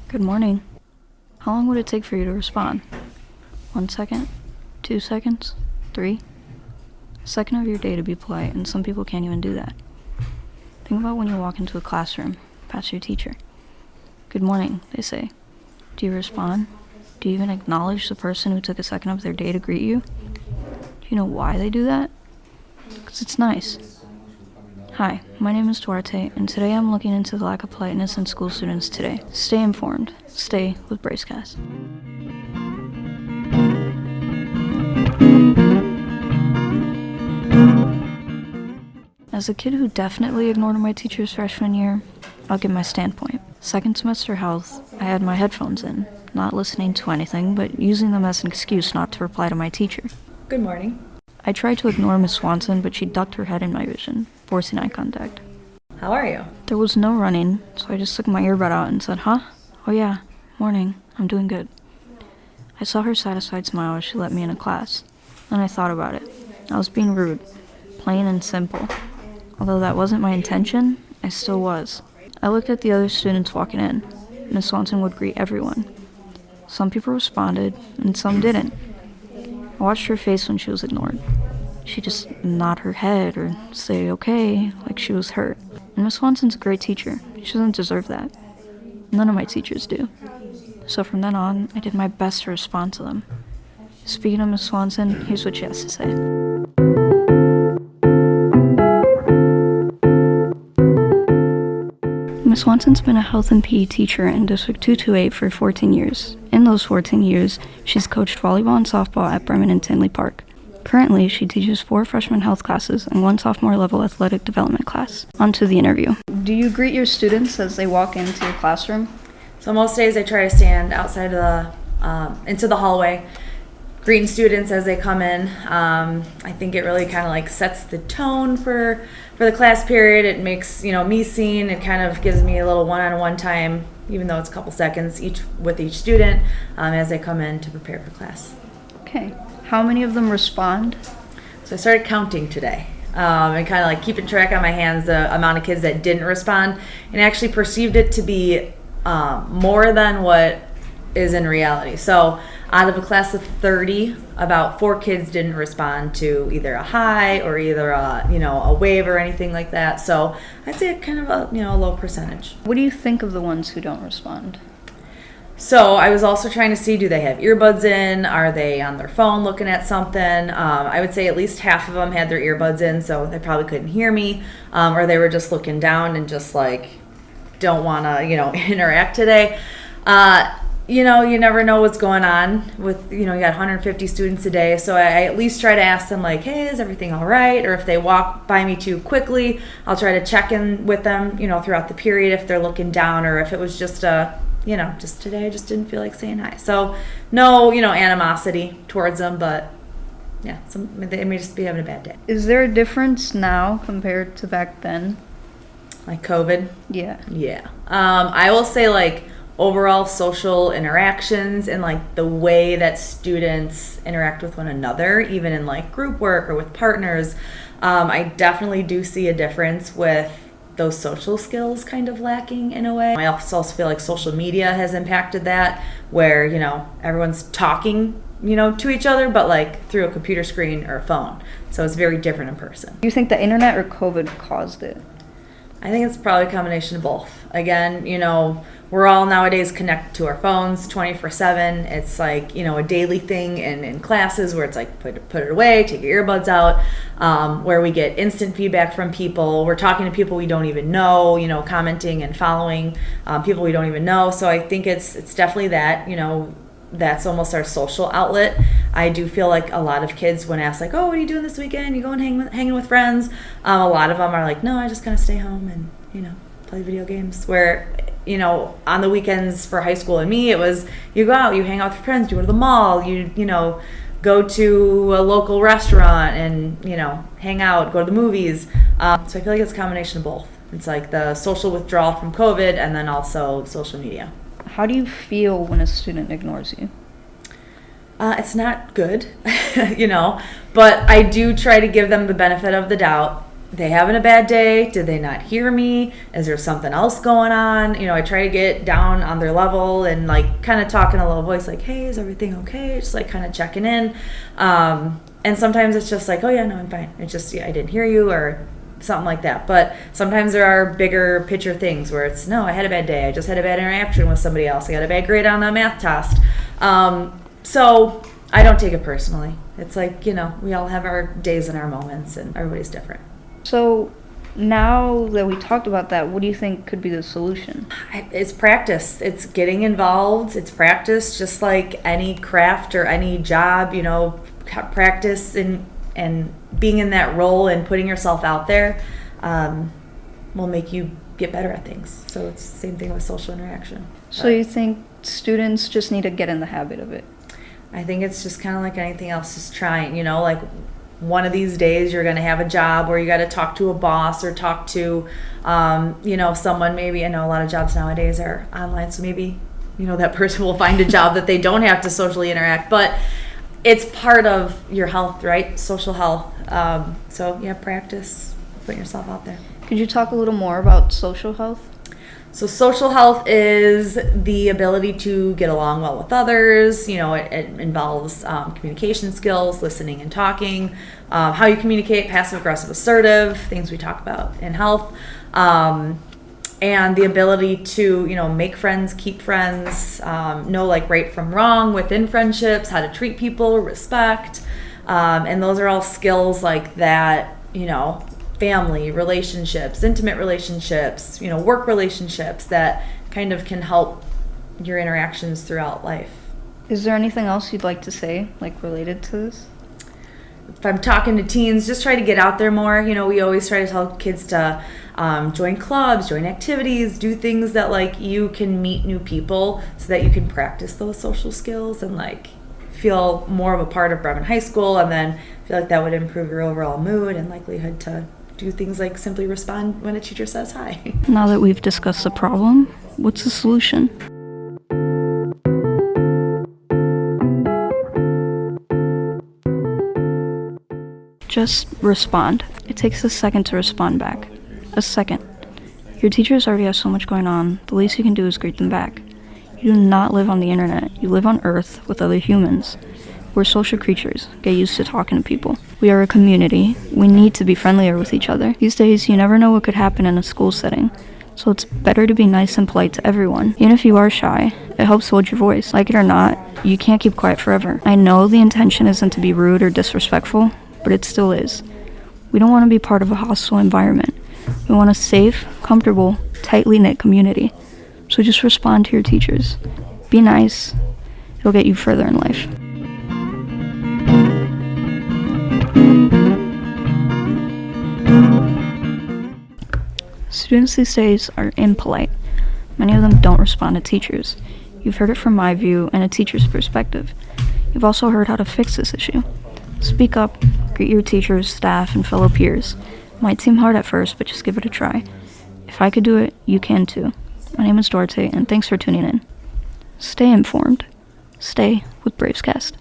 Good morning. How long would it take for you to respond? 1 second? 2 seconds? 3? A second of your day to be polite, and some people can't even do that. Think about when you walk into a classroom, past your teacher. Good morning, they say. Do you respond? Do you even acknowledge the person who took a second of their day to greet you? Do you know why they do that? Because it's nice. Hi, my name is Duarte, and today I'm looking into the lack of politeness in school students today. Stay informed. Stay with Bracecast. As a kid who definitely ignored my teachers freshman year, I'll give my standpoint. Second semester health, I had my headphones in, not listening to anything, but using them as an excuse not to reply to my teacher. Good morning. I tried to ignore Miss Swanson, but she ducked her head in my vision, forcing eye contact. How are you? There was no running, so I just took my earbud out and said, "Huh? Oh yeah, morning, I'm doing good." I saw her satisfied smile as she let me in a class, and I thought about it. I was being rude, plain and simple. Although that wasn't my intention, I still was. I looked at the other students walking in. Miss Swanson would greet everyone. Some people responded, and some didn't. I watched her face when she was ignored. She'd just nod her head or say okay, like she was hurt. And Miss Swanson's a great teacher. She doesn't deserve that. None of my teachers do. So from then on, I did my best to respond to them. Speaking of Miss Swanson, here's what she has to say. Miss Swanson's been a health and PE teacher in District 228 for 14 years. In those 14 years, she's coached volleyball and softball at Bremen and Tinley Park. Currently, she teaches 4 freshman health classes and 1 sophomore level athletic development class. On to the interview. Do you greet your students as they walk into your classroom? So most days I try to stand outside of into the hallway, greeting students as they come in. I think it really kind of like sets the tone for the class period. It makes me seen. It kind of gives me a little one-on-one time, even though it's a couple seconds with each student as they come in to prepare for class. Okay. How many of them respond? So I started counting today and kind of like keeping track on my hands the amount of kids that didn't respond, and actually perceived it to be more than what is in reality. So out of a class of 30, about 4 kids didn't respond to either a hi or either a wave or anything like that. So I'd say kind of a low percentage. What do you think of the ones who don't respond? So I was also trying to see, do they have earbuds in? Are they on their phone looking at something? I would say at least half of them had their earbuds in, so they probably couldn't hear me, or they were just looking down and just like don't want to interact today. You never know what's going on with, you got 150 students a day. So I at least try to ask them like, hey, is everything all right? Or if they walk by me too quickly, I'll try to check in with them, throughout the period if they're looking down, or if it was just just today I just didn't feel like saying hi. So no, animosity towards them, but yeah, they may just be having a bad day. Is there a difference now compared to back then? Like COVID? Yeah. Yeah. I will say like overall social interactions and like the way that students interact with one another, even in like group work or with partners, I definitely do see a difference with those social skills kind of lacking in a way. I also feel like social media has impacted that, where everyone's talking to each other, but like through a computer screen or a phone, so it's very different in person. Do you think the internet or COVID caused it? I think it's probably a combination of both. Again, we're all nowadays connected to our phones 24/7. It's like, a daily thing in classes where it's like put it away, take your earbuds out, where we get instant feedback from people. We're talking to people we don't even know, commenting and following people we don't even know. So I think it's definitely that, that's almost our social outlet. I do feel like a lot of kids, when asked like, oh, what are you doing this weekend? You going hanging with friends? A lot of them are like, no, I just kind of stay home and, play video games. Where, on the weekends for high school and me, it was you go out, you hang out with your friends, you go to the mall, you go to a local restaurant and, hang out, go to the movies. So I feel like it's a combination of both. It's like the social withdrawal from COVID and then also social media. How do you feel when a student ignores you? It's not good, but I do try to give them the benefit of the doubt. they having a bad day? Did they not hear me? Is there something else going on? I try to get down on their level and like kind of talk in a low voice, like, hey, is everything okay? Just like kind of checking in. And sometimes it's just like, oh yeah, no, I'm fine. It's just, yeah, I didn't hear you or something like that. But sometimes there are bigger picture things where it's, no, I had a bad day. I just had a bad interaction with somebody else. I got a bad grade on a math test. So I don't take it personally. It's like, we all have our days and our moments and everybody's different. So now that we talked about that, what do you think could be the solution? It's practice. It's getting involved. It's practice, just like any craft or any job, practice and being in that role and putting yourself out there will make you get better at things. So it's the same thing with social interaction. So you think students just need to get in the habit of it? I think it's just kind of like anything else, just trying, like one of these days you're going to have a job where you got to talk to a boss or talk to, someone. Maybe, I know a lot of jobs nowadays are online, so maybe, that person will find a job that they don't have to socially interact, but it's part of your health, right? Social health. So yeah, practice, putting yourself out there. Could you talk a little more about social health? So social health is the ability to get along well with others. It involves communication skills, listening and talking, how you communicate, passive, aggressive, assertive, things we talk about in health, and the ability to, make friends, keep friends, know like right from wrong within friendships, how to treat people, respect, and those are all skills like that, family relationships, intimate relationships, work relationships that kind of can help your interactions throughout life. Is there anything else you'd like to say, like related to this? If I'm talking to teens, just try to get out there more. We always try to tell kids to join clubs, join activities, do things that like you can meet new people so that you can practice those social skills and like feel more of a part of Bremen High School, and then feel like that would improve your overall mood and likelihood to do things like simply respond when a teacher says hi. Now that we've discussed the problem, what's the solution? Just respond. It takes a second to respond back. A second. Your teachers already have so much going on. The least you can do is greet them back. You do not live on the internet. You live on Earth with other humans. We're social creatures. Get used to talking to people. We are a community. We need to be friendlier with each other. These days, you never know what could happen in a school setting. So it's better to be nice and polite to everyone. Even if you are shy, it helps hold your voice. Like it or not, you can't keep quiet forever. I know the intention isn't to be rude or disrespectful, but it still is. We don't want to be part of a hostile environment. We want a safe, comfortable, tightly knit community. So just respond to your teachers. Be nice. It'll get you further in life. Students these days are impolite. Many of them don't respond to teachers. You've heard it from my view and a teacher's perspective. You've also heard how to fix this issue. Speak up, greet your teachers, staff, and fellow peers. It might seem hard at first, but just give it a try. If I could do it, you can too. My name is Duarte, and thanks for tuning in. Stay informed. Stay with Bravescast.